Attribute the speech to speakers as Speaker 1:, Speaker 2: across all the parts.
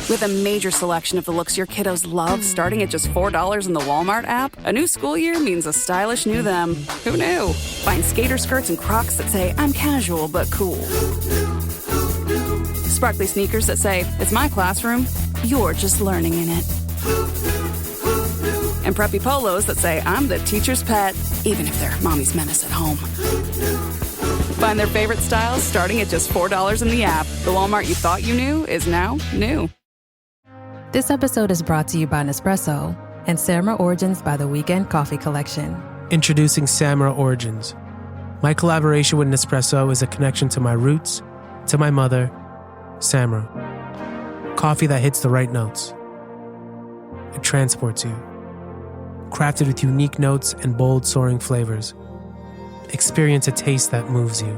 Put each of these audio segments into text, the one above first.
Speaker 1: With a major selection of the looks your kiddos love starting at just $4 in the Walmart app, a new school year means a stylish new them. Who knew? Find skater skirts and Crocs that say, I'm casual but cool. Sparkly sneakers that say, it's my classroom, you're just learning in it. And preppy polos that say, I'm the teacher's pet, even if they're mommy's menace at home. Find their favorite styles starting at just $4 in the app. The Walmart you thought you knew is now new.
Speaker 2: This episode is brought to you by Nespresso and Samra Origins by the Weekend Coffee Collection.
Speaker 3: Introducing Samra Origins. My collaboration with Nespresso is a connection to my roots, to my mother, Samra. Coffee that hits the right notes. It transports you. Crafted with unique notes and bold soaring flavors. Experience a taste that moves you.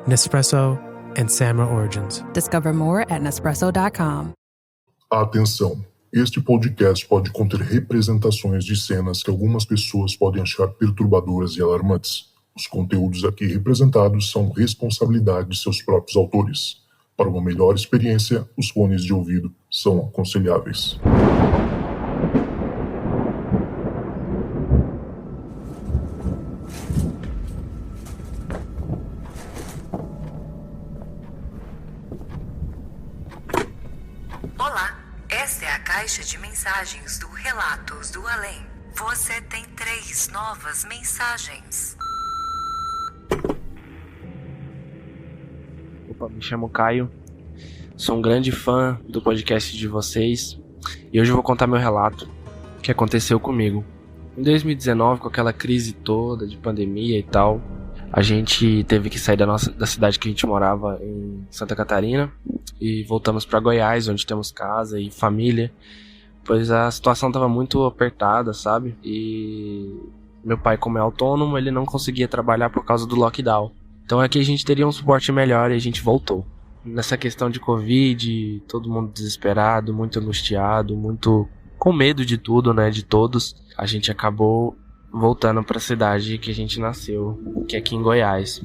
Speaker 3: Nespresso and Samra Origins.
Speaker 2: Discover more at Nespresso.com.
Speaker 4: Atenção! Este podcast pode conter representações de cenas que algumas pessoas podem achar perturbadoras e alarmantes. Os conteúdos aqui representados são responsabilidade de seus próprios autores. Para uma melhor experiência, os fones de ouvido são aconselháveis.
Speaker 5: Olá, esta é a caixa de mensagens do Relatos do Além. Você tem 3 novas mensagens.
Speaker 6: Opa, me chamo Caio, sou um grande fã do podcast de vocês e hoje eu vou contar meu relato, o que aconteceu comigo. Em 2019, com aquela crise toda de pandemia e tal, a gente teve que sair da cidade que a gente morava em Santa Catarina e voltamos para Goiás, onde temos casa e família, pois a situação estava muito apertada, sabe? E meu pai, como é autônomo, ele não conseguia trabalhar por causa do lockdown. Então aqui a gente teria um suporte melhor e a gente voltou. Nessa questão de Covid, todo mundo desesperado, muito angustiado, muito com medo de tudo, né, de todos, a gente acabou voltando para a cidade que a gente nasceu, que é aqui em Goiás.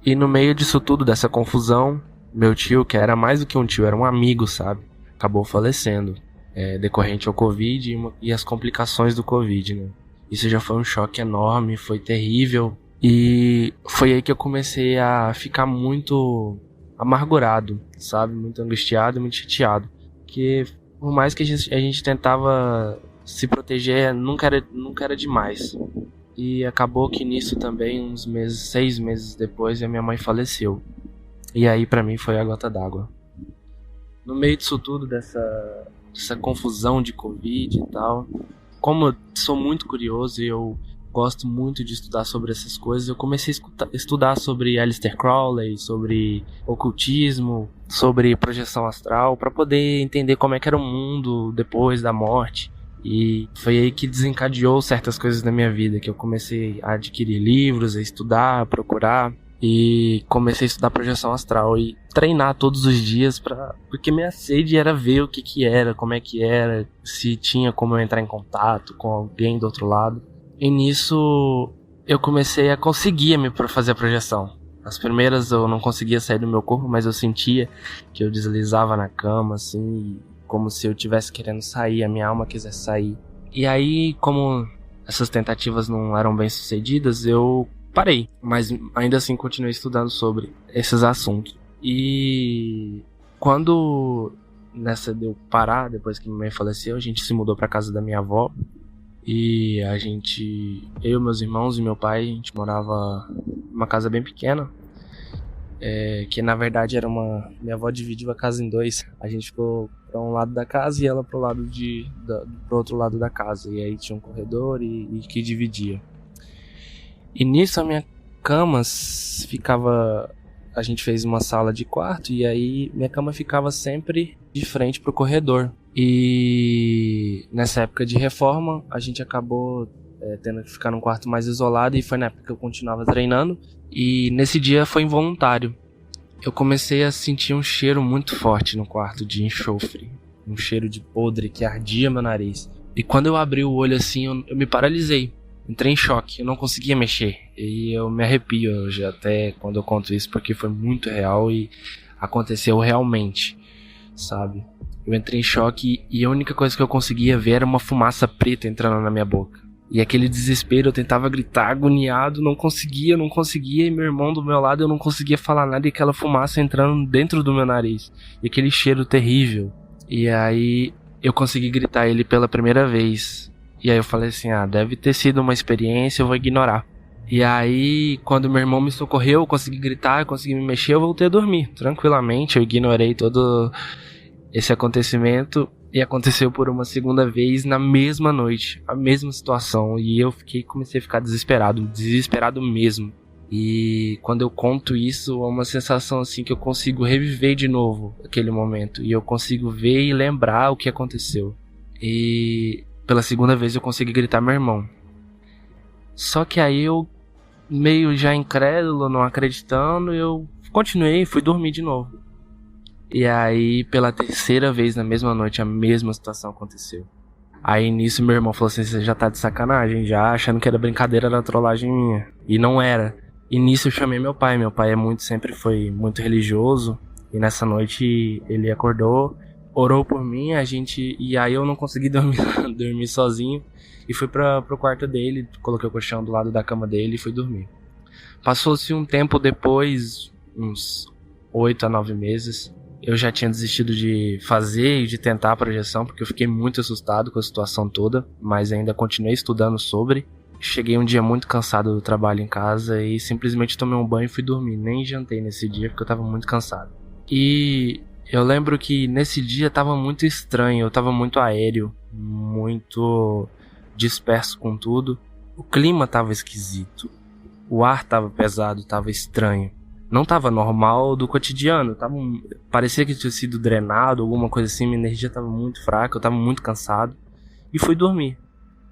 Speaker 6: E no meio disso tudo, dessa confusão, meu tio, que era mais do que um tio, era um amigo, sabe, acabou falecendo, decorrente ao Covid e as complicações do Covid, né. Isso já foi um choque enorme, foi terrível. E foi aí que eu comecei a ficar muito amargurado, sabe? Muito angustiado e muito chateado. Porque por mais que a gente tentava se proteger, nunca era demais. E acabou que nisso também, uns meses, 6 meses depois, a minha mãe faleceu. E aí pra mim foi a gota d'água. No meio disso tudo, dessa confusão de Covid e tal, como eu sou muito curioso e eu gosto muito de estudar sobre essas coisas, eu comecei a estudar sobre Aleister Crowley, sobre ocultismo, sobre projeção astral, para poder entender como é que era o mundo depois da morte. E foi aí que desencadeou certas coisas na minha vida, que eu comecei a adquirir livros, a estudar, a procurar, e comecei a estudar projeção astral e treinar todos os dias, porque minha sede era ver o que era, como é que era, se tinha como eu entrar em contato com alguém do outro lado. E nisso eu comecei a conseguir fazer a projeção. As primeiras eu não conseguia sair do meu corpo, mas eu sentia que eu deslizava na cama, assim, como se eu estivesse querendo sair, a minha alma quisesse sair. E aí, como essas tentativas não eram bem sucedidas, eu parei. Mas ainda assim continuei estudando sobre esses assuntos. E quando nessa de eu parar, depois que minha mãe faleceu, a gente se mudou pra casa da minha avó. E eu, meus irmãos e meu pai, a gente morava numa casa bem pequena, que na verdade minha avó dividiu a casa em 2. A gente ficou para um lado da casa e ela pro outro lado da casa. E aí tinha um corredor e que dividia. E nisso a minha cama ficava... A gente fez uma sala de quarto e aí minha cama ficava sempre de frente pro corredor. E nessa época de reforma, a gente acabou tendo que ficar num quarto mais isolado e foi na época que eu continuava treinando. E nesse dia foi involuntário. Eu comecei a sentir um cheiro muito forte no quarto de enxofre. Um cheiro de podre que ardia meu nariz. E quando eu abri o olho assim, eu me paralisei. Entrei em choque, eu não conseguia mexer. E eu me arrepio hoje até quando eu conto isso, porque foi muito real e aconteceu realmente, sabe? Eu entrei em choque e a única coisa que eu conseguia ver era uma fumaça preta entrando na minha boca. E aquele desespero, eu tentava gritar agoniado, não conseguia, e meu irmão do meu lado eu não conseguia falar nada e aquela fumaça entrando dentro do meu nariz. E aquele cheiro terrível. E aí eu consegui gritar ele pela primeira vez. E aí eu falei assim, deve ter sido uma experiência, eu vou ignorar. E aí, quando meu irmão me socorreu, eu consegui gritar, eu consegui me mexer, eu voltei a dormir. Tranquilamente, eu ignorei todo esse acontecimento. E aconteceu por uma segunda vez na mesma noite, a mesma situação. E eu comecei a ficar desesperado mesmo. E quando eu conto isso, é uma sensação assim que eu consigo reviver de novo aquele momento. E eu consigo ver e lembrar o que aconteceu. E pela segunda vez eu consegui gritar meu irmão. Só que aí eu, meio já incrédulo, não acreditando, eu continuei e fui dormir de novo. E aí, pela terceira vez na mesma noite, a mesma situação aconteceu. Aí nisso meu irmão falou assim, você já tá de sacanagem, já achando que era brincadeira, era trollagem minha. E não era. E nisso eu chamei meu pai sempre foi muito religioso. E nessa noite ele acordou, orou por mim, e aí eu não consegui dormir sozinho. E fui pro quarto dele, coloquei o colchão do lado da cama dele e fui dormir. Passou-se um tempo depois, uns 8 a 9 meses... Eu já tinha desistido de fazer e de tentar a projeção, porque eu fiquei muito assustado com a situação toda, mas ainda continuei estudando sobre. Cheguei um dia muito cansado do trabalho em casa e simplesmente tomei um banho e fui dormir. Nem jantei nesse dia porque eu tava muito cansado. E eu lembro que nesse dia tava muito estranho, eu tava muito aéreo, muito disperso com tudo. O clima tava esquisito, o ar tava pesado, tava estranho. Não tava normal do cotidiano, parecia que tinha sido drenado, alguma coisa assim, minha energia tava muito fraca, eu tava muito cansado. E fui dormir.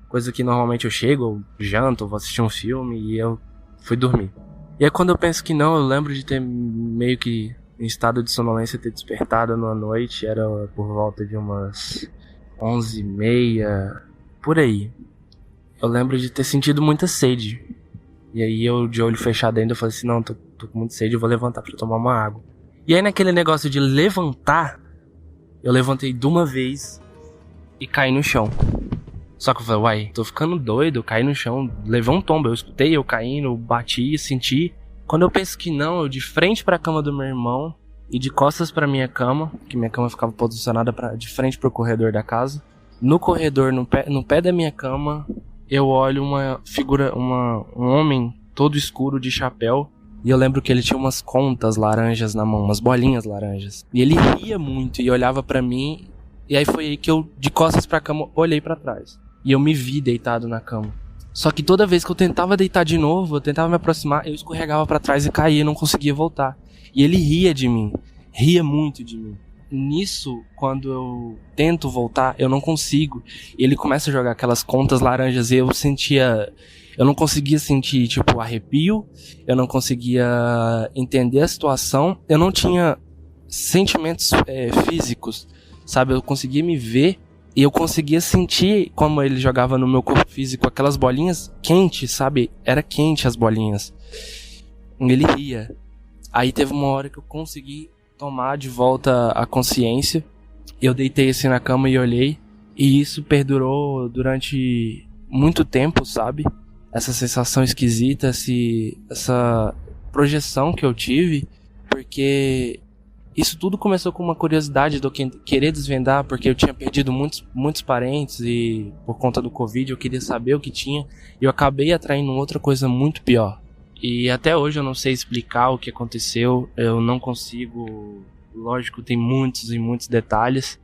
Speaker 6: Coisa que normalmente eu chego, eu janto, eu vou assistir um filme e eu fui dormir. E aí quando eu penso que não, eu lembro de ter meio que em estado de sonolência, ter despertado numa noite, era por volta de umas 11h30, por aí. Eu lembro de ter sentido muita sede. E aí eu, de olho fechado ainda, eu falei assim, não, tô com muito sede, eu vou levantar pra tomar uma água. E aí naquele negócio de levantar, eu levantei de uma vez e caí no chão. Só que eu falei, uai, tô ficando doido, eu caí no chão, levei um tombo, eu escutei eu caindo, eu bati, senti. Quando eu penso que não, eu de frente pra cama do meu irmão e de costas pra minha cama, que minha cama ficava posicionada de frente pro corredor da casa. No corredor, no pé da minha cama, eu olho uma figura, um homem todo escuro de chapéu. E eu lembro que ele tinha umas contas laranjas na mão, umas bolinhas laranjas. E ele ria muito e olhava pra mim. E aí foi aí que eu, de costas pra cama, olhei pra trás. E eu me vi deitado na cama. Só que toda vez que eu tentava deitar de novo, eu tentava me aproximar, eu escorregava pra trás e caía, não conseguia voltar. E ele ria de mim, ria muito de mim. Nisso, quando eu tento voltar, eu não consigo. E ele começa a jogar aquelas contas laranjas e eu não conseguia sentir, tipo, arrepio. Eu não conseguia entender a situação. Eu não tinha sentimentos físicos, sabe? Eu conseguia me ver e eu conseguia sentir como ele jogava no meu corpo físico aquelas bolinhas quentes, sabe? Era quente as bolinhas. Ele ria. Aí teve uma hora que eu consegui tomar de volta a consciência. Eu deitei assim na cama e olhei. E isso perdurou durante muito tempo, sabe? Essa sensação esquisita, essa projeção que eu tive. Porque isso tudo começou com uma curiosidade de eu querer desvendar. Porque eu tinha perdido muitos parentes e por conta do Covid eu queria saber o que tinha. E eu acabei atraindo outra coisa muito pior. E até hoje eu não sei explicar o que aconteceu, eu não consigo, lógico, tem muitos e muitos detalhes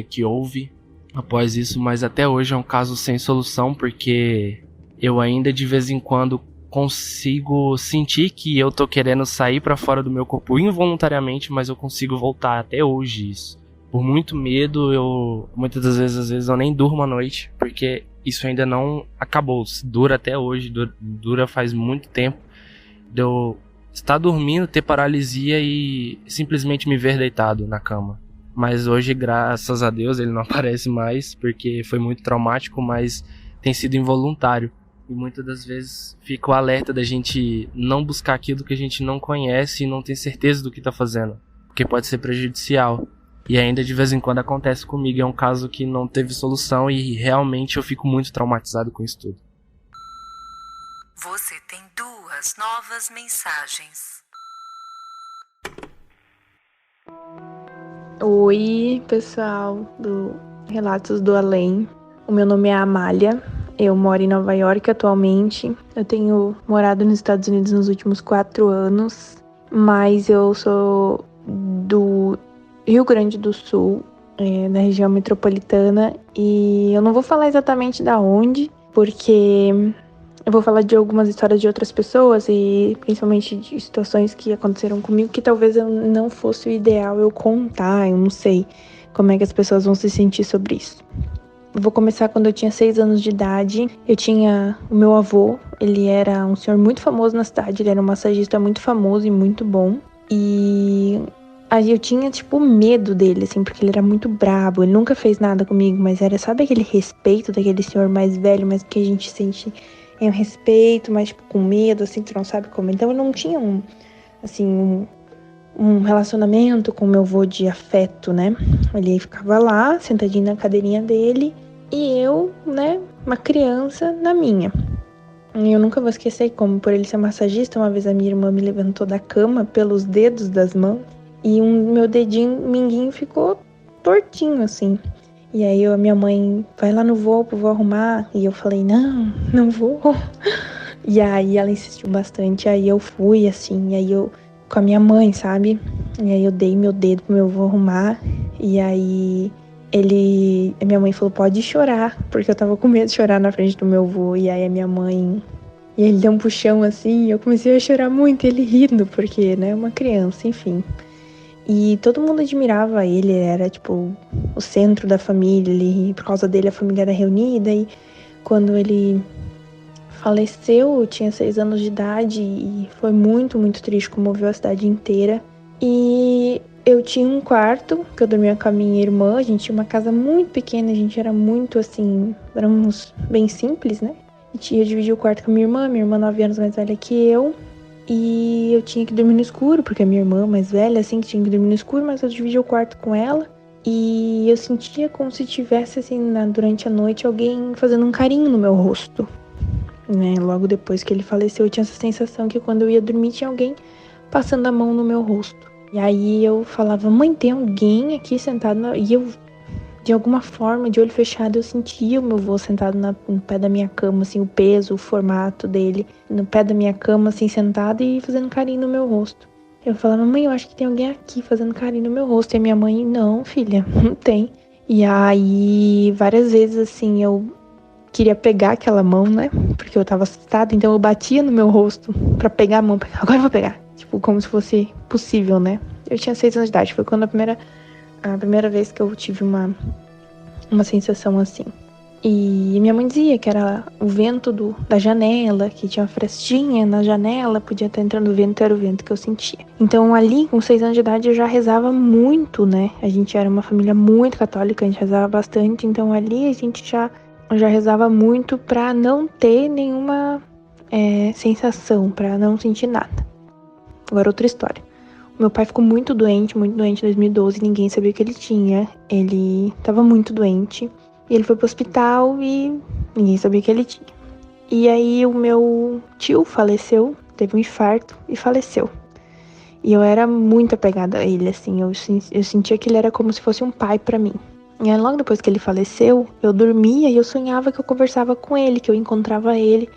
Speaker 6: que houve após isso, mas até hoje é um caso sem solução, porque eu ainda de vez em quando consigo sentir que eu tô querendo sair pra fora do meu corpo involuntariamente, mas eu consigo voltar até hoje isso. Por muito medo, muitas das vezes, às vezes eu nem durmo à noite, porque isso ainda não acabou, dura até hoje, dura faz muito tempo de eu estar dormindo, ter paralisia e simplesmente me ver deitado na cama. Mas hoje, graças a Deus, ele não aparece mais, porque foi muito traumático, mas tem sido involuntário. E muitas das vezes fica o alerta da gente não buscar aquilo que a gente não conhece e não tem certeza do que está fazendo, porque pode ser prejudicial. E ainda de vez em quando acontece comigo, é um caso que não teve solução e realmente eu fico muito traumatizado com isso tudo.
Speaker 5: Você tem 2 novas mensagens.
Speaker 7: Oi, pessoal do Relatos do Além. O meu nome é Amália. Eu moro em Nova York atualmente. Eu tenho morado nos Estados Unidos nos últimos 4 anos, mas eu sou do Rio Grande do Sul, da região metropolitana, e eu não vou falar exatamente da onde, porque eu vou falar de algumas histórias de outras pessoas e principalmente de situações que aconteceram comigo que talvez eu não fosse o ideal eu contar, eu não sei como é que as pessoas vão se sentir sobre isso. Eu vou começar quando eu tinha 6 anos de idade. Eu tinha o meu avô, ele era um senhor muito famoso na cidade, ele era um massagista muito famoso e muito bom. E aí eu tinha, medo dele, assim, porque ele era muito brabo. Ele nunca fez nada comigo, mas era, sabe aquele respeito daquele senhor mais velho, mas que a gente sente um respeito, mas com medo, assim, tu não sabe como. Então eu não tinha um relacionamento com meu avô de afeto, né? Ele ficava lá, sentadinho na cadeirinha dele, e eu, né, uma criança na minha. Eu nunca vou esquecer como, por ele ser massagista, uma vez a minha irmã me levantou da cama pelos dedos das mãos, e meu dedinho minguinho ficou tortinho, assim. E aí a minha mãe, vai lá no voo arrumar, e eu falei, não vou. E aí ela insistiu bastante, aí eu fui, assim, e aí eu com a minha mãe, sabe? E aí eu dei meu dedo pro meu avô arrumar. E aí minha mãe falou, pode chorar, porque eu tava com medo de chorar na frente do meu avô. E aí a minha mãe, e ele deu um puxão assim, e eu comecei a chorar muito, ele rindo, porque, né, uma criança, enfim. E todo mundo admirava ele era, o centro da família, por causa dele a família era reunida. E quando ele faleceu, eu tinha 6 anos de idade e foi muito, muito triste, comoveu a cidade inteira. E eu tinha um quarto, que eu dormia com a minha irmã, a gente tinha uma casa muito pequena, a gente era muito assim, éramos bem simples, né? Eu dividi o quarto com a minha irmã 9 anos mais velha que eu, e eu tinha que dormir no escuro, porque a minha irmã mais velha, assim, que tinha que dormir no escuro, mas eu dividi o quarto com ela. E eu sentia como se tivesse, assim, durante a noite, alguém fazendo um carinho no meu rosto. Né? Logo depois que ele faleceu, eu tinha essa sensação que quando eu ia dormir tinha alguém passando a mão no meu rosto. E aí eu falava, mãe, tem alguém aqui sentado E eu, de alguma forma, de olho fechado, eu sentia o meu avô sentado no pé da minha cama, assim, o peso, o formato dele, no pé da minha cama, assim, sentado e fazendo carinho no meu rosto. Eu falava, mãe, eu acho que tem alguém aqui fazendo carinho no meu rosto. E a minha mãe, não, filha, não tem. E aí, várias vezes, assim, eu queria pegar aquela mão, né? Porque eu tava assustada, então eu batia no meu rosto pra pegar a mão. Agora eu vou pegar. Como se fosse possível, né? Eu tinha 6 anos de idade. Foi quando a primeira vez que eu tive uma sensação assim. E minha mãe dizia que era o vento da janela, que tinha uma frestinha na janela, podia estar entrando vento, era o vento que eu sentia. Então ali, com 6 anos de idade, eu já rezava muito, né? A gente era uma família muito católica, a gente rezava bastante. Então ali a gente já rezava muito pra não ter nenhuma sensação, pra não sentir nada. Agora outra história. O meu pai ficou muito doente em 2012, ninguém sabia o que ele tinha. Ele tava muito doente, e ele foi pro hospital e ninguém sabia o que ele tinha. E aí o meu tio faleceu, teve um infarto e faleceu. E eu era muito apegada a ele, assim, eu sentia que ele era como se fosse um pai pra mim. E aí, logo depois que ele faleceu, eu dormia e eu sonhava que eu conversava com ele, que eu encontrava ele.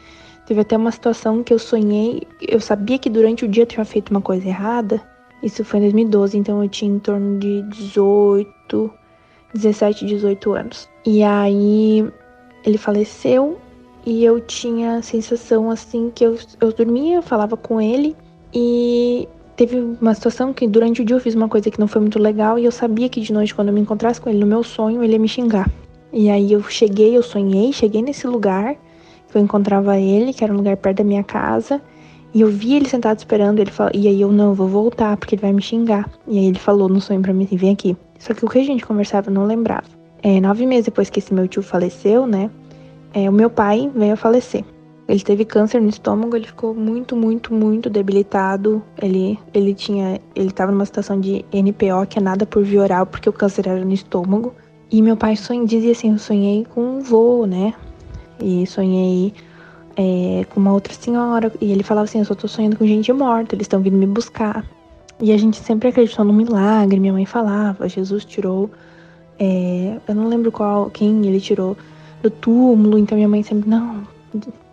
Speaker 7: Teve até uma situação que eu sonhei, eu sabia que durante o dia eu tinha feito uma coisa errada. Isso foi em 2012, então eu tinha em torno de 17, 18 anos. E aí ele faleceu e eu tinha a sensação assim que eu dormia, eu falava com ele e teve uma situação que durante o dia eu fiz uma coisa que não foi muito legal e eu sabia que de noite, quando eu me encontrasse com ele no meu sonho, ele ia me xingar. E aí eu cheguei nesse lugar que eu encontrava ele, que era um lugar perto da minha casa, e eu vi ele sentado esperando, e aí eu, não, eu vou voltar, porque ele vai me xingar. E aí ele falou no sonho pra mim, vem aqui. Só que o que a gente conversava eu não lembrava. 9 meses depois que esse meu tio faleceu, né, o meu pai veio a falecer. Ele teve câncer no estômago, ele ficou muito, muito, muito debilitado. Ele tava numa situação de NPO, que é nada por via oral, porque o câncer era no estômago. E meu pai dizia assim, eu sonhei com um vô, né? E sonhei com uma outra senhora. E ele falava assim, eu só tô sonhando com gente morta, eles estão vindo me buscar. E a gente sempre acreditou no milagre, minha mãe falava, Jesus tirou... eu não lembro quem ele tirou do túmulo, então minha mãe sempre, não,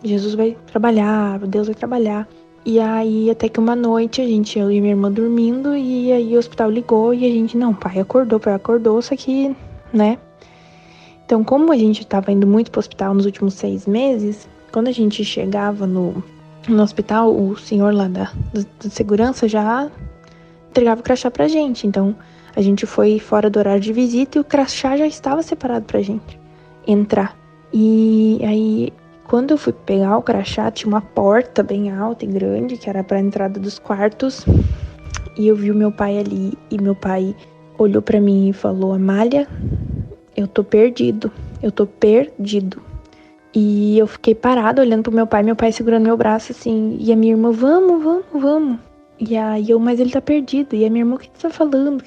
Speaker 7: Jesus vai trabalhar, Deus vai trabalhar. E aí, até que uma noite, eu e minha irmã dormindo, e aí o hospital ligou, e a gente, não, pai acordou, só que, né? Então, como a gente tava indo muito pro hospital nos últimos 6 meses, quando a gente chegava no hospital, o senhor lá da segurança já entregava o crachá pra gente, então... A gente foi fora do horário de visita e o crachá já estava separado pra gente entrar. E aí, quando eu fui pegar o crachá, tinha uma porta bem alta e grande, que era pra entrada dos quartos. E eu vi o meu pai ali, e meu pai olhou pra mim e falou, Amália, eu tô perdido. E eu fiquei parada olhando pro meu pai segurando meu braço assim, e a minha irmã, vamos. E aí mas ele tá perdido. E a minha irmã, o que tu tá falando?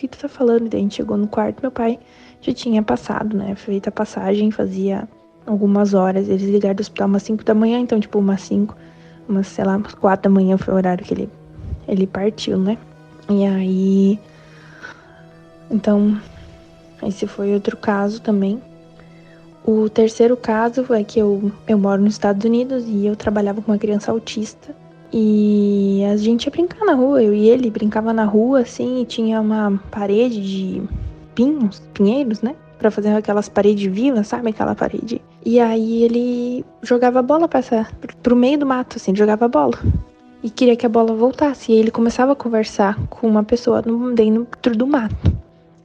Speaker 7: E daí a gente chegou no quarto, meu pai já tinha passado, né? Feita a passagem, fazia algumas horas. Eles ligaram do hospital umas 5 da manhã, então tipo umas 4 da manhã foi o horário que ele partiu, né? E aí... Então, esse foi outro caso também. O terceiro caso é que eu moro nos Estados Unidos e eu trabalhava com uma criança autista. E a gente ia brincar na rua, eu e ele brincava na rua, assim, e tinha uma parede de pinheiros, né? Pra fazer aquelas paredes vivas, sabe? Aquela parede. E aí ele jogava a bola pro meio do mato, assim, jogava a bola. E queria que a bola voltasse. E aí ele começava a conversar com uma pessoa dentro do mato.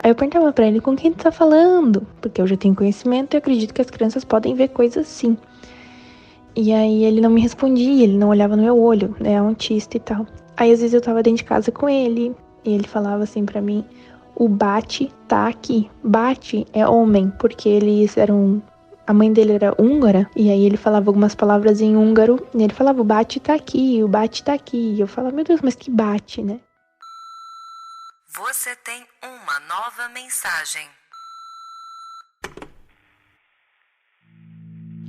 Speaker 7: Aí eu perguntava pra ele, com quem tu tá falando? Porque eu já tenho conhecimento e acredito que as crianças podem ver coisas assim. E aí ele não me respondia, ele não olhava no meu olho, né, autista e tal. Aí às vezes eu tava dentro de casa com ele, e ele falava assim pra mim, o Bate tá aqui. Bate é homem, porque a mãe dele era húngara, e aí ele falava algumas palavras em húngaro, e ele falava, o Bate tá aqui. E eu falava, meu Deus, mas que Bate, né?
Speaker 5: Você tem uma nova mensagem.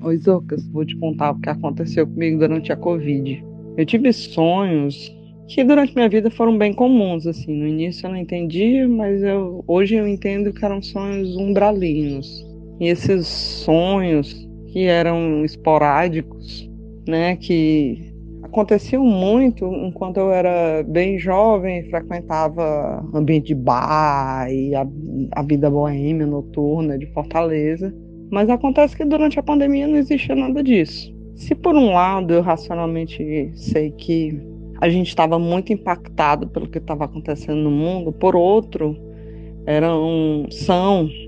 Speaker 8: Oi, Zocas, vou te contar o que aconteceu comigo durante a Covid. Eu tive sonhos que durante minha vida foram bem comuns, assim. No início eu não entendia, mas hoje eu entendo que eram sonhos umbralinos. E esses sonhos que eram esporádicos, né, que aconteciam muito enquanto eu era bem jovem, frequentava ambiente de bar e a vida boêmia noturna de Fortaleza. Mas acontece que durante a pandemia não existia nada disso. Se por um lado eu racionalmente sei que a gente estava muito impactado pelo que estava acontecendo no mundo, por outro,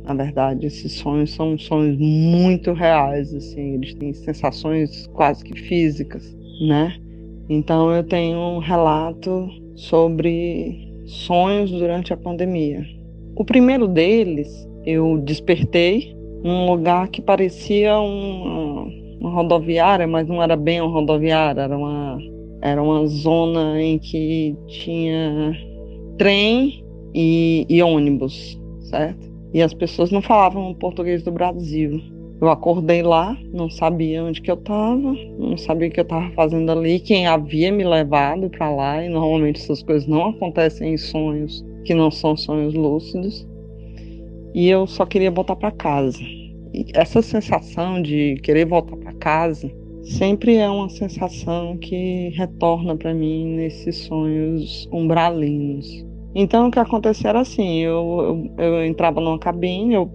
Speaker 8: na verdade, esses sonhos são sonhos muito reais, assim, eles têm sensações quase que físicas, né? Então eu tenho um relato sobre sonhos durante a pandemia. O primeiro deles, eu despertei num lugar que parecia uma rodoviária, mas não era bem uma rodoviária, era uma zona em que tinha trem e ônibus, certo? E as pessoas não falavam português do Brasil. Eu acordei lá, não sabia onde que eu estava, não sabia o que eu estava fazendo ali, quem havia me levado para lá, e normalmente essas coisas não acontecem em sonhos que não são sonhos lúcidos. E eu só queria voltar para casa. E essa sensação de querer voltar para casa sempre é uma sensação que retorna para mim nesses sonhos umbralinos. Então o que acontecia era assim, eu entrava numa cabine, eu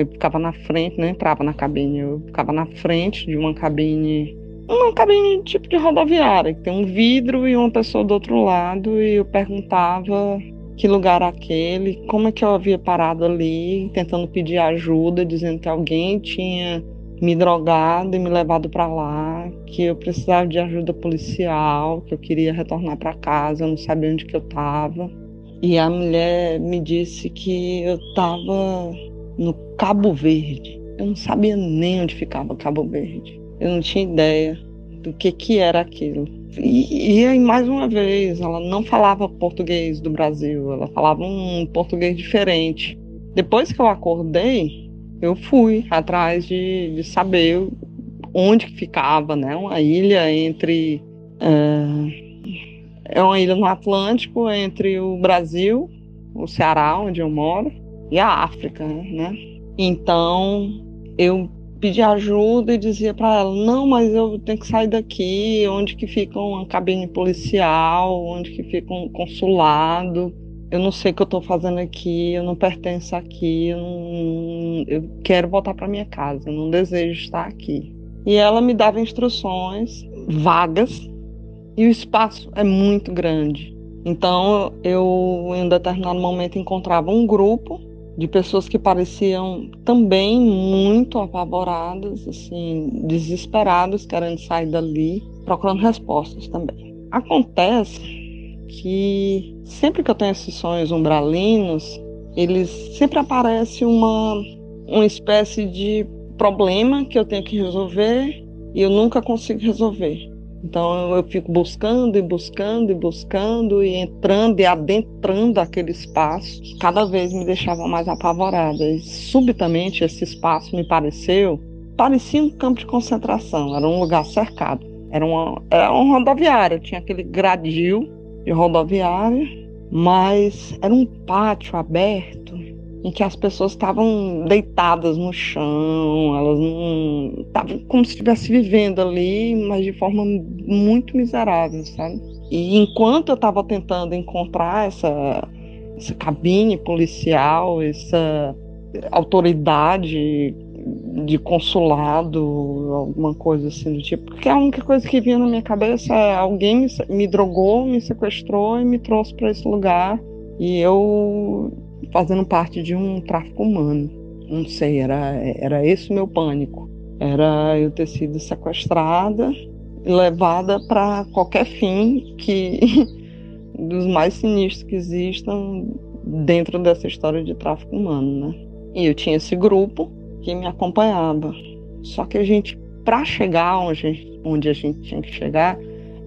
Speaker 8: ficava na frente, não entrava na cabine, eu ficava na frente de uma cabine tipo de rodoviária, que tem um vidro e uma pessoa do outro lado, e eu perguntava que lugar era aquele, como é que eu havia parado ali, tentando pedir ajuda, dizendo que alguém tinha me drogado e me levado para lá, que eu precisava de ajuda policial, que eu queria retornar para casa, eu não sabia onde que eu estava. E a mulher me disse que eu estava no Cabo Verde. Eu não sabia nem onde ficava Cabo Verde. Eu não tinha ideia. do que era aquilo. E aí, mais uma vez, ela não falava português do Brasil, ela falava um português diferente. Depois que eu acordei, eu fui atrás de saber onde que ficava, né? Uma ilha entre... É uma ilha no Atlântico entre o Brasil, o Ceará, onde eu moro, e a África, né? Então, eu pedi ajuda e dizia para ela, não, mas eu tenho que sair daqui, onde que fica uma cabine policial, onde que fica um consulado, eu não sei o que eu estou fazendo aqui, eu não pertenço aqui, eu quero voltar para minha casa, eu não desejo estar aqui. E ela me dava instruções vagas e o espaço é muito grande. Então, eu, em um determinado momento, encontrava um grupo de pessoas que pareciam também muito apavoradas, assim, desesperadas, querendo sair dali, procurando respostas também. Acontece que sempre que eu tenho esses sonhos umbralinos, eles sempre aparece uma espécie de problema que eu tenho que resolver e eu nunca consigo resolver. Então eu fico buscando e buscando e buscando e entrando e adentrando aquele espaço. Cada vez me deixava mais apavorada. E subitamente esse espaço me parecia um campo de concentração. Era um lugar cercado. Era uma rodoviária. Tinha aquele gradil de rodoviária, mas era um pátio aberto em que as pessoas estavam deitadas no chão, elas não estavam como se estivessem vivendo ali, mas de forma muito miserável, sabe? E enquanto eu estava tentando encontrar essa cabine policial, essa autoridade de consulado, alguma coisa assim do tipo, porque a única coisa que vinha na minha cabeça é alguém me drogou, me sequestrou e me trouxe para esse lugar, e eu fazendo parte de um tráfico humano. Não sei, era esse o meu pânico. Era eu ter sido sequestrada e levada para qualquer fim dos mais sinistros que existam dentro dessa história de tráfico humano, né? E eu tinha esse grupo que me acompanhava. Só que para chegar onde a gente tinha que chegar,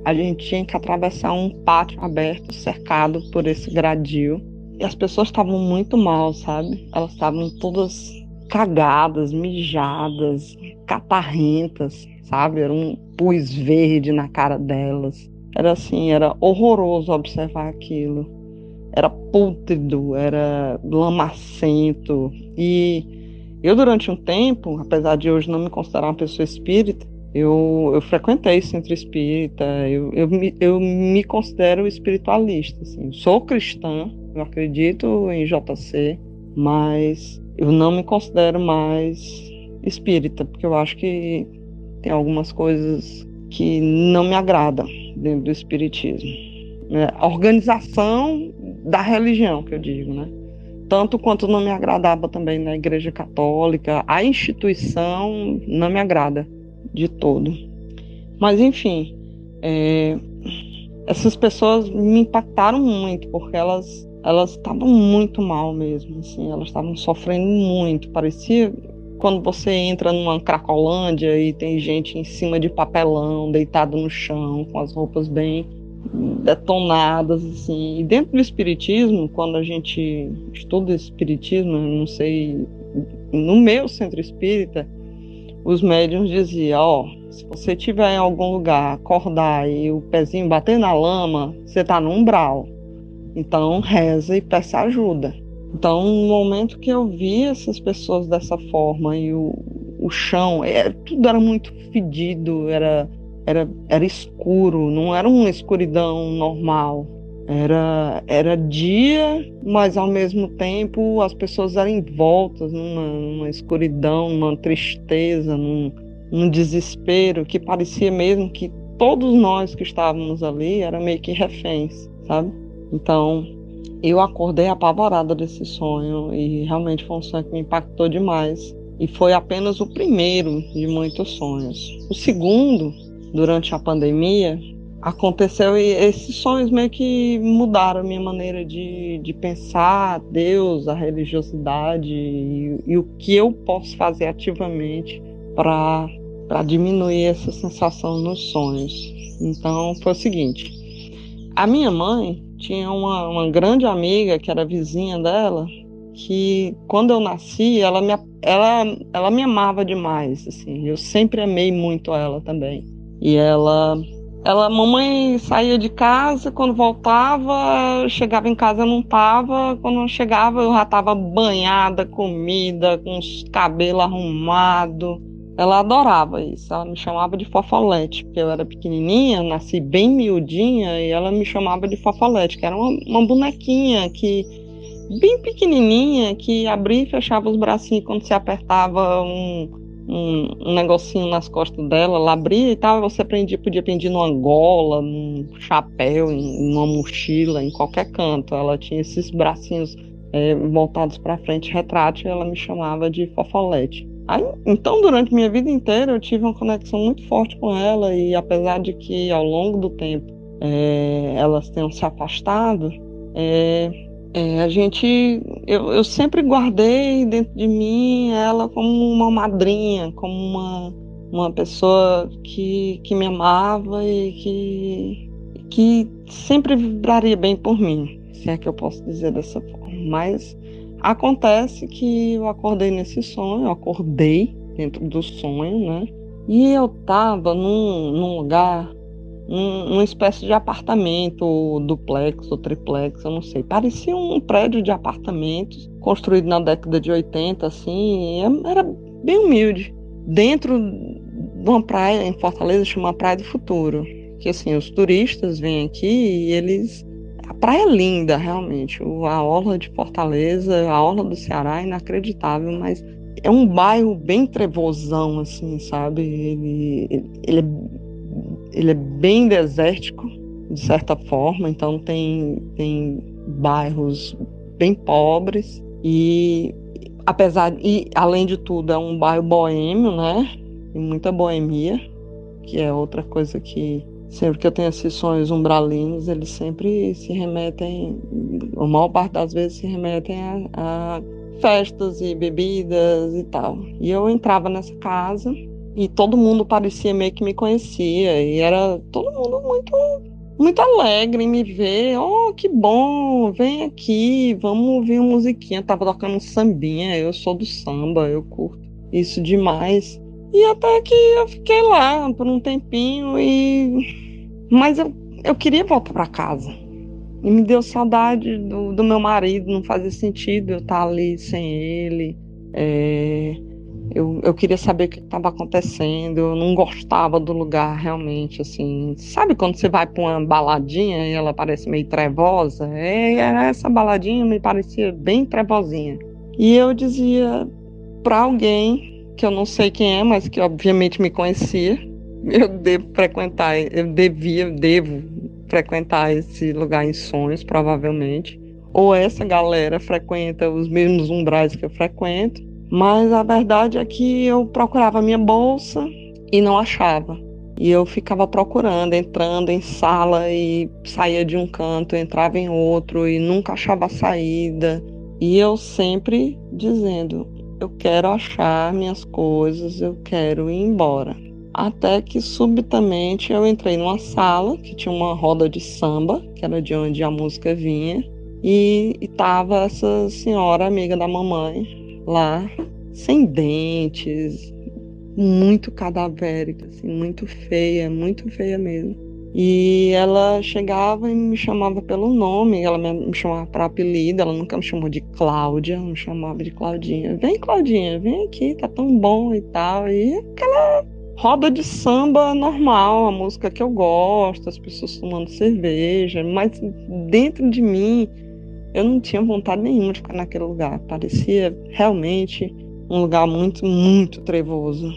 Speaker 8: a gente tinha que atravessar um pátio aberto, cercado por esse gradil. E as pessoas estavam muito mal, sabe? Elas estavam todas cagadas, mijadas, catarrentas, sabe? Era um pus verde na cara delas. Era assim, era horroroso observar aquilo. Era pútrido, era lamacento. E eu, durante um tempo, apesar de hoje não me considerar uma pessoa espírita, eu frequentei centro espírita, eu me considero espiritualista, assim. Sou cristã, eu acredito em JC, mas eu não me considero mais espírita, porque eu acho que tem algumas coisas que não me agradam dentro do espiritismo. A organização da religião, que eu digo, né? Tanto quanto não me agradava também na Igreja Católica, a instituição não me agrada de todo. Mas, enfim, essas pessoas me impactaram muito, porque elas estavam muito mal mesmo, assim, elas estavam sofrendo muito. Parecia quando você entra numa Cracolândia e tem gente em cima de papelão, deitado no chão, com as roupas bem detonadas, assim. E dentro do espiritismo, quando a gente estuda espiritismo, eu não sei, no meu centro espírita, os médiuns diziam, se você estiver em algum lugar, acordar e o pezinho bater na lama, você está no umbral. Então reza e peça ajuda. Então, no momento que eu vi essas pessoas dessa forma e o chão, tudo era muito fedido, era escuro, não era uma escuridão normal. Era dia, mas ao mesmo tempo as pessoas eram envoltas numa escuridão, numa tristeza, num desespero que parecia mesmo que todos nós que estávamos ali eram meio que reféns, sabe? Então, eu acordei apavorada desse sonho e realmente foi um sonho que me impactou demais. E foi apenas o primeiro de muitos sonhos. O segundo, durante a pandemia, aconteceu e esses sonhos meio que mudaram a minha maneira de pensar Deus, a religiosidade e o que eu posso fazer ativamente para para diminuir essa sensação nos sonhos. Então foi o seguinte, a minha mãe tinha uma grande amiga que era vizinha dela, que quando eu nasci, ela me amava demais, assim, eu sempre amei muito ela também. E mamãe saía de casa, quando voltava, eu chegava em casa, eu não tava, quando eu chegava eu já tava banhada, comida, com os cabelos arrumados. Ela adorava isso, ela me chamava de Fofolete, porque eu era pequenininha, nasci bem miudinha, e ela me chamava de Fofolete, que era uma bonequinha bem pequenininha, que abria e fechava os bracinhos quando se apertava um negocinho nas costas dela, ela abria e tal, você podia prender numa gola, num chapéu, numa mochila, em qualquer canto. Ela tinha esses bracinhos voltados para frente, retrátil, e ela me chamava de Fofolete. Então, durante minha vida inteira, eu tive uma conexão muito forte com ela, e apesar de que ao longo do tempo elas tenham se afastado, eu sempre guardei dentro de mim ela como uma madrinha, como uma pessoa que me amava e que sempre vibraria bem por mim, se é que eu posso dizer dessa forma. Mas acontece que eu acordei nesse sonho, eu acordei dentro do sonho, né? E eu estava num lugar, uma espécie de apartamento, duplex ou triplex, eu não sei. Parecia um prédio de apartamentos construído na década de 80, assim, era bem humilde. Dentro de uma praia em Fortaleza, chama Praia do Futuro, que assim, os turistas vêm aqui e a praia é linda, realmente. A orla de Fortaleza, a orla do Ceará é inacreditável, mas é um bairro bem trevosão, assim, sabe? Ele é bem desértico, de certa forma, então tem bairros bem pobres e além de tudo é um bairro boêmio, né? Tem muita boemia, que é outra coisa que sempre que eu tenho esses sonhos umbralinos, eles sempre se remetem, a maior parte das vezes se remetem a festas e bebidas e tal. E eu entrava nessa casa e todo mundo parecia meio que me conhecia. E era todo mundo muito, muito alegre em me ver. Oh, que bom, vem aqui, vamos ouvir uma musiquinha. Tava tocando um sambinha, eu sou do samba, eu curto isso demais. E até que eu fiquei lá por um tempinho, mas eu queria voltar para casa. E me deu saudade do meu marido, não fazia sentido eu estar ali sem ele. Eu queria saber o que estava acontecendo, eu não gostava do lugar realmente, assim. Sabe quando você vai para uma baladinha e ela parece meio trevosa? Essa baladinha me parecia bem trevosinha. E eu dizia para alguém, que eu não sei quem é, mas que obviamente me conhecia, eu devo frequentar esse lugar em sonhos, provavelmente. Ou essa galera frequenta os mesmos umbrais que eu frequento. Mas a verdade é que eu procurava minha bolsa e não achava. E eu ficava procurando, entrando em sala e saía de um canto, entrava em outro e nunca achava a saída. E eu sempre dizendo, eu quero achar minhas coisas, eu quero ir embora. Até que subitamente eu entrei numa sala que tinha uma roda de samba, que era de onde a música vinha, e tava essa senhora amiga da mamãe lá, sem dentes, muito cadavérica, assim, muito feia mesmo. E ela chegava e me chamava pelo nome, ela me chamava para apelido, ela nunca me chamou de Cláudia, ela me chamava de Claudinha. Vem, Claudinha, vem aqui, tá tão bom e tal. E aquela roda de samba normal, a música que eu gosto, as pessoas tomando cerveja, mas dentro de mim eu não tinha vontade nenhuma de ficar naquele lugar. Parecia realmente um lugar muito, muito trevoso.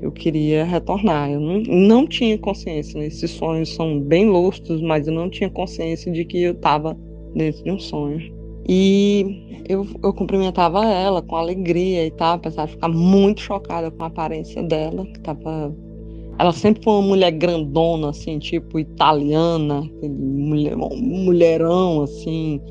Speaker 8: Eu queria retornar. Eu não tinha consciência. Esses sonhos são bem lúcidos, mas eu não tinha consciência de que eu estava dentro de um sonho. E eu cumprimentava ela com alegria e tal, apesar de ficar muito chocada com a aparência dela, que tava... Ela sempre foi uma mulher grandona, assim, tipo italiana, mulherão, assim,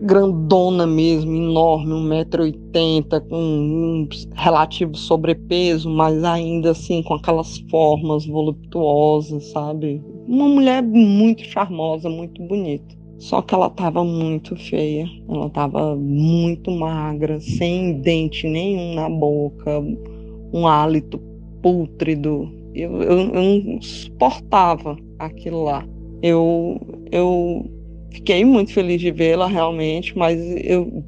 Speaker 8: grandona mesmo, enorme, 1,80 m, com um relativo sobrepeso, mas ainda assim com aquelas formas voluptuosas, sabe? Uma mulher muito charmosa, muito bonita. Só que ela estava muito feia, ela estava muito magra, sem dente nenhum na boca, um hálito pútrido. Eu não suportava aquilo lá. Eu fiquei muito feliz de vê-la realmente, mas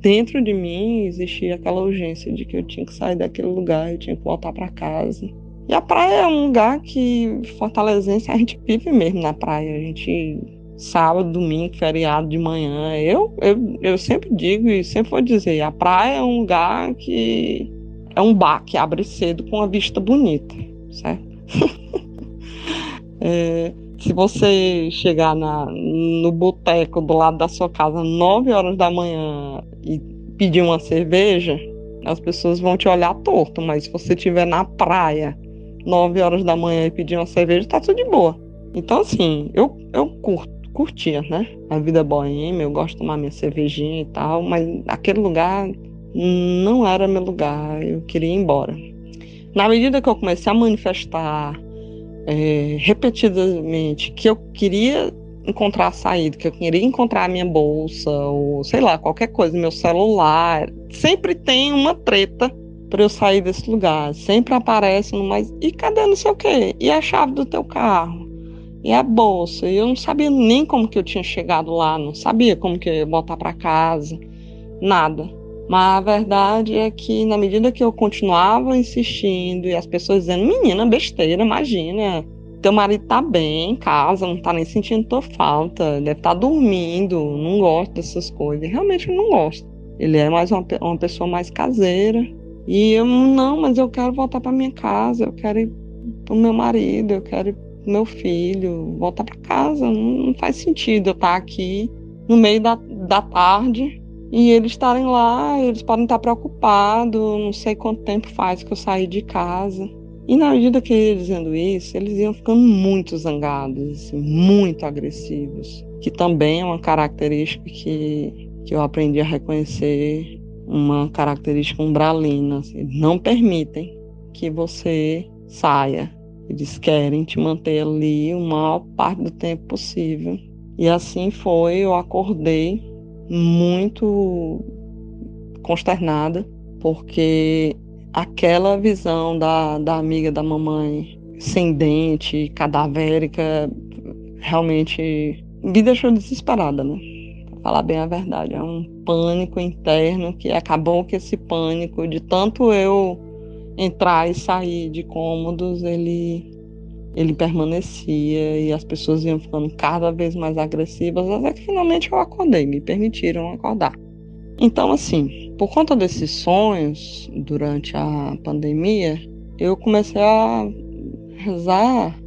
Speaker 8: dentro de mim existia aquela urgência de que eu tinha que sair daquele lugar, eu tinha que voltar para casa. E a praia é um lugar que, fortalezense, a gente vive mesmo na praia. A gente, sábado, domingo, feriado de manhã, eu sempre digo e sempre vou dizer, a praia é um lugar que é um bar que abre cedo com uma vista bonita, certo? Se você chegar no boteco do lado da sua casa 9 horas da manhã e pedir uma cerveja, as pessoas vão te olhar torto, mas se você estiver na praia 9 horas da manhã e pedir uma cerveja, tá tudo de boa. Então, assim, eu curtia, né? A vida boêmia, eu gosto de tomar minha cervejinha e tal, mas aquele lugar não era meu lugar, eu queria ir embora. Na medida que eu comecei a manifestar repetidamente que eu queria encontrar a saída, que eu queria encontrar a minha bolsa, ou sei lá, qualquer coisa, meu celular, sempre tem uma treta para eu sair desse lugar, sempre aparece no mais, e cadê não sei o quê? E a chave do teu carro? E a bolsa? E eu não sabia nem como que eu tinha chegado lá, não sabia como que eu ia voltar para casa, nada. Mas a verdade é que, na medida que eu continuava insistindo e as pessoas dizendo, menina, besteira, imagina, teu marido tá bem em casa, não tá nem sentindo tua falta, deve estar dormindo, não gosta dessas coisas. E realmente eu não gosto. Ele é mais uma pessoa mais caseira. E eu, não, mas eu quero voltar para minha casa, eu quero ir pro meu marido, eu quero ir pro meu filho, voltar para casa. Não faz sentido eu estar aqui no meio da tarde. E eles estarem lá, eles podem estar preocupados, não sei quanto tempo faz que eu saí de casa. E na medida que eles dizendo isso, eles iam ficando muito zangados, assim, muito agressivos. Que também é uma característica que eu aprendi a reconhecer, uma característica umbralina. Assim, eles não permitem que você saia. Eles querem te manter ali a maior parte do tempo possível. E assim foi, eu acordei muito consternada, porque aquela visão da amiga da mamãe sem dente, cadavérica, realmente me deixou desesperada, né? Pra falar bem a verdade, é um pânico interno que acabou que esse pânico, de tanto eu entrar e sair de cômodos, ele permanecia e as pessoas iam ficando cada vez mais agressivas, até que finalmente eu acordei, me permitiram acordar. Então, assim, por conta desses sonhos, durante a pandemia, eu comecei a rezar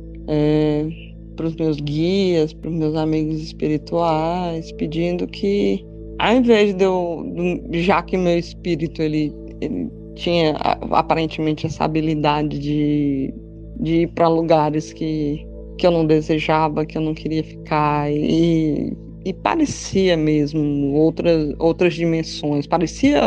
Speaker 8: para os meus guias, para os meus amigos espirituais, pedindo que, ao invés já que meu espírito ele tinha aparentemente essa habilidade de ir para lugares que eu não desejava, que eu não queria ficar, e parecia mesmo outras dimensões, parecia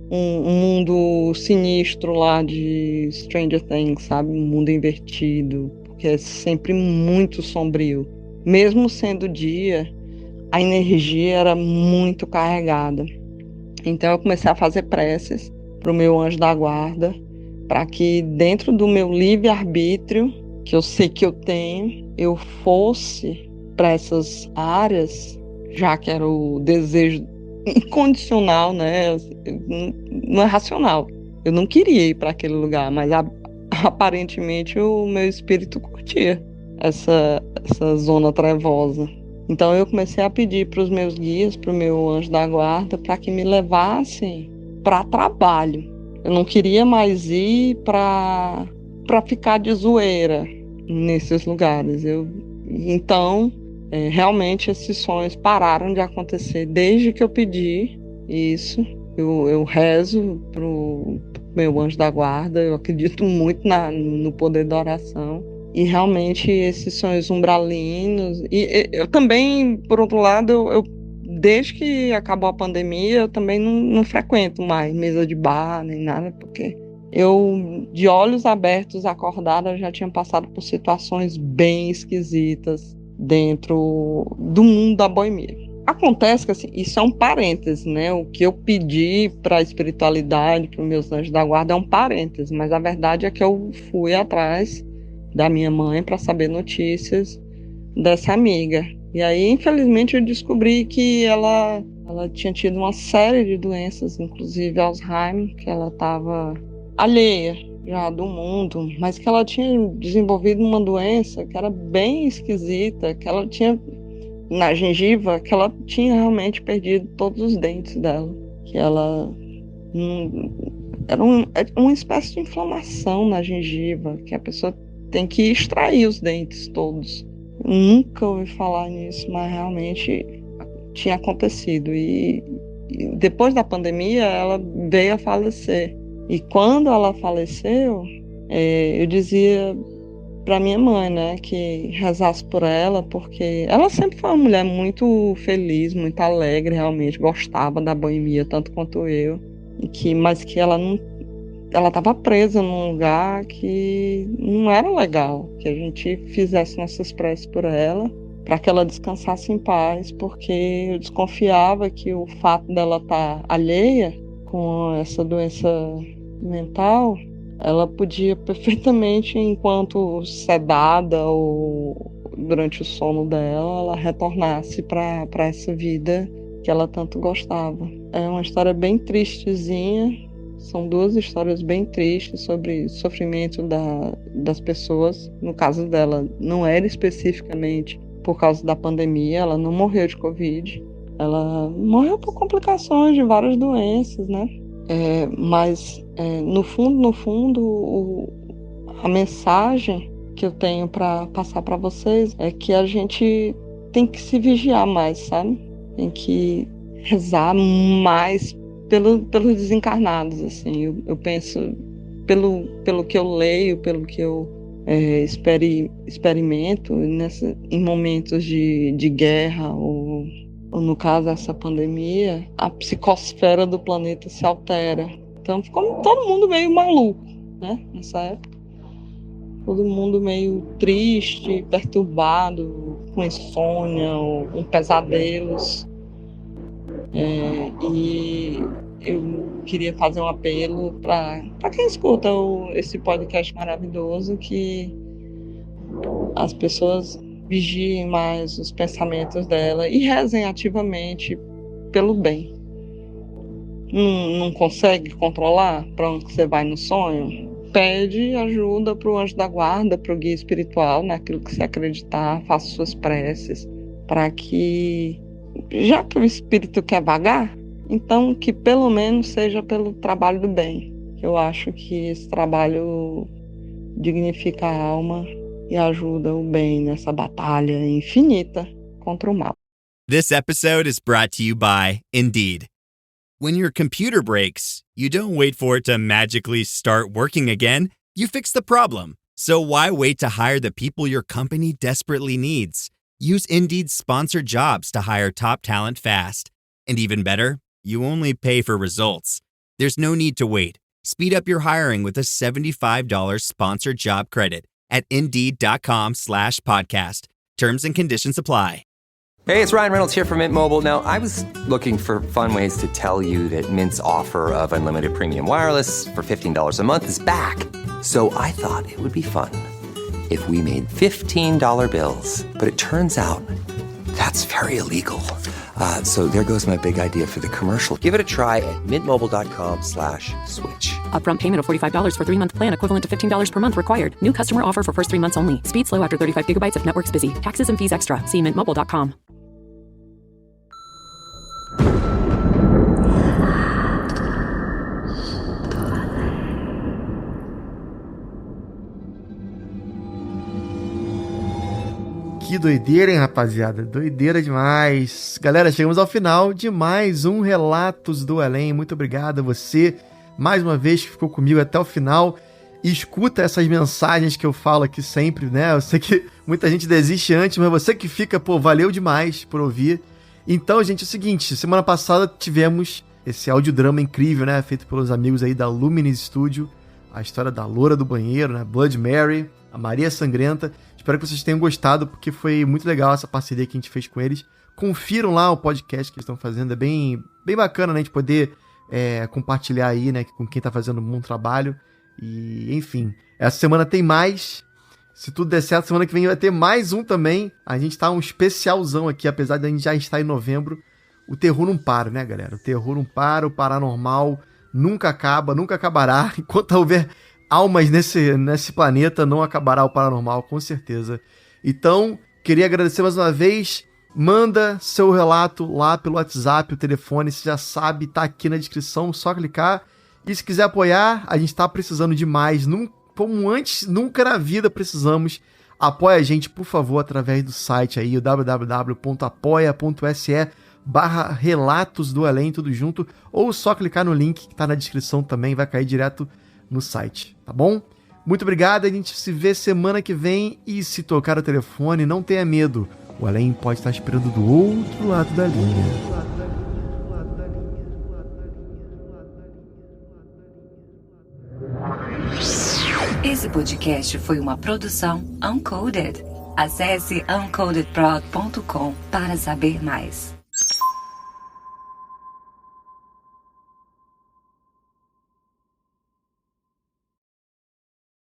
Speaker 8: um mundo sinistro lá de Stranger Things, sabe? Um mundo invertido, porque é sempre muito sombrio. Mesmo sendo dia, a energia era muito carregada. Então eu comecei a fazer preces para o meu anjo da guarda, para que dentro do meu livre-arbítrio, que eu sei que eu tenho, eu fosse para essas áreas, já que era o desejo incondicional, né? Não é racional. Eu não queria ir para aquele lugar, mas aparentemente o meu espírito curtia essa zona trevosa. Então eu comecei a pedir para os meus guias, para o meu anjo da guarda, para que me levassem para trabalho. Eu não queria mais ir para ficar de zoeira nesses lugares. Então, realmente esses sonhos pararam de acontecer desde que eu pedi isso. Eu rezo pro meu anjo da guarda, eu acredito muito no poder da oração. E realmente esses sonhos umbralinos. E eu também, por outro lado, eu desde que acabou a pandemia, eu também não frequento mais mesa de bar, nem nada, porque eu, de olhos abertos, acordada, já tinha passado por situações bem esquisitas dentro do mundo da boemia. Acontece que, assim, isso é um parêntese, né? O que eu pedi para a espiritualidade, para os meus anjos da guarda, é um parêntese, mas a verdade é que eu fui atrás da minha mãe para saber notícias dessa amiga. E aí, infelizmente, eu descobri que ela tinha tido uma série de doenças, inclusive Alzheimer, que ela estava alheia já do mundo, mas que ela tinha desenvolvido uma doença que era bem esquisita, que ela tinha na gengiva, que ela tinha realmente perdido todos os dentes dela, que ela era uma espécie de inflamação na gengiva, que a pessoa tem que extrair os dentes todos. Eu nunca ouvi falar nisso, mas realmente tinha acontecido. E depois da pandemia, ela veio a falecer. E quando ela faleceu, eu dizia para minha mãe, né, que rezasse por ela, porque ela sempre foi uma mulher muito feliz, muito alegre, realmente gostava da boemia tanto quanto eu, mas que ela estava presa num lugar que não era legal, que a gente fizesse nossas preces por ela, para que ela descansasse em paz, porque eu desconfiava que o fato dela estar alheia com essa doença mental, ela podia perfeitamente, enquanto sedada ou durante o sono dela, ela retornasse para essa vida que ela tanto gostava. É uma história bem tristezinha, são duas histórias bem tristes sobre sofrimento das pessoas. No caso dela, não era especificamente por causa da pandemia, ela não morreu de Covid, ela morreu por complicações de várias doenças, né? Mas no fundo, a mensagem que eu tenho para passar para vocês é que a gente tem que se vigiar mais, sabe? Tem que rezar mais pelos desencarnados, assim. Eu penso, pelo que eu leio, pelo que eu experimento em momentos de guerra ou no caso essa pandemia, a psicosfera do planeta se altera. Então ficou todo mundo meio maluco, né? Nessa época. Todo mundo meio triste, perturbado, com insônia, ou com pesadelos. E eu queria fazer um apelo para quem escuta esse podcast maravilhoso, que as pessoas vigiem mais os pensamentos dela e rezem ativamente pelo bem. Não consegue controlar para onde você vai no sonho? Pede ajuda para o anjo da guarda, para o guia espiritual, naquilo que você acreditar, faça suas preces, para que, já que o espírito quer vagar, então que pelo menos seja pelo trabalho do bem. Eu acho que esse trabalho dignifica a alma e ajuda o bem nessa batalha infinita contra o mal.
Speaker 9: This episode is brought to you by Indeed. When your computer breaks, you don't wait for it to magically start working again. You fix the problem. So why wait to hire the people your company desperately needs? Use Indeed's sponsored jobs to hire top talent fast. And even better, you only pay for results. There's no need to wait. Speed up your hiring with a $75 sponsored job credit at Indeed.com/podcast. Terms and conditions apply.
Speaker 10: Hey, it's Ryan Reynolds here from Mint Mobile. Now, I was looking for fun ways to tell you that Mint's offer of unlimited premium wireless for $15 a month is back. So I thought it would be fun if we made $15 bills. But it turns out that's very illegal. So there goes my big idea for the commercial. Give it a try at mintmobile.com/switch.
Speaker 11: Upfront payment of $45 for 3-month plan, equivalent to $15 per month required. New customer offer for first 3 months only. Speed slow after 35 gigabytes if network's busy. Taxes and fees extra. See mintmobile.com.
Speaker 12: Que doideira, hein, rapaziada? Doideira demais. Galera, chegamos ao final de mais um Relatos do Além. Muito obrigado a você, mais uma vez, que ficou comigo até o final. E escuta essas mensagens que eu falo aqui sempre, né? Eu sei que muita gente desiste antes, mas você que fica, pô, valeu demais por ouvir. Então, gente, é o seguinte, semana passada tivemos esse audiodrama incrível, né, feito pelos amigos aí da Luminis Studio, a história da loura do banheiro, né, Blood Mary, a Maria Sangrenta. Espero que vocês tenham gostado, porque foi muito legal essa parceria que a gente fez com eles. Confiram lá o podcast que eles estão fazendo, é bem bacana, né, a gente poder compartilhar aí, né, com quem tá fazendo um bom trabalho. E, enfim, essa semana tem mais. Se tudo der certo, semana que vem vai ter mais um também. A gente tá um especialzão aqui, apesar de a gente já estar em novembro. O terror não para, né, galera? O terror não para, o paranormal nunca acaba, nunca acabará. Enquanto houver almas nesse planeta, não acabará o paranormal, com certeza. Então, queria agradecer mais uma vez. Manda seu relato lá pelo WhatsApp, o telefone, você já sabe, tá aqui na descrição, só clicar. E se quiser apoiar, a gente tá precisando demais, como antes, nunca na vida precisamos. Apoia a gente, por favor, através do site aí, o www.apoia.se/Relatos do Além, tudo junto, ou só clicar no link que tá na descrição também, vai cair direto no site, tá bom? Muito obrigado, a gente se vê semana que vem, e se tocar o telefone, não tenha medo, o Além pode estar esperando do outro lado da linha.
Speaker 5: Esse podcast foi uma produção Uncoded. Acesse uncodedprod.com para saber mais.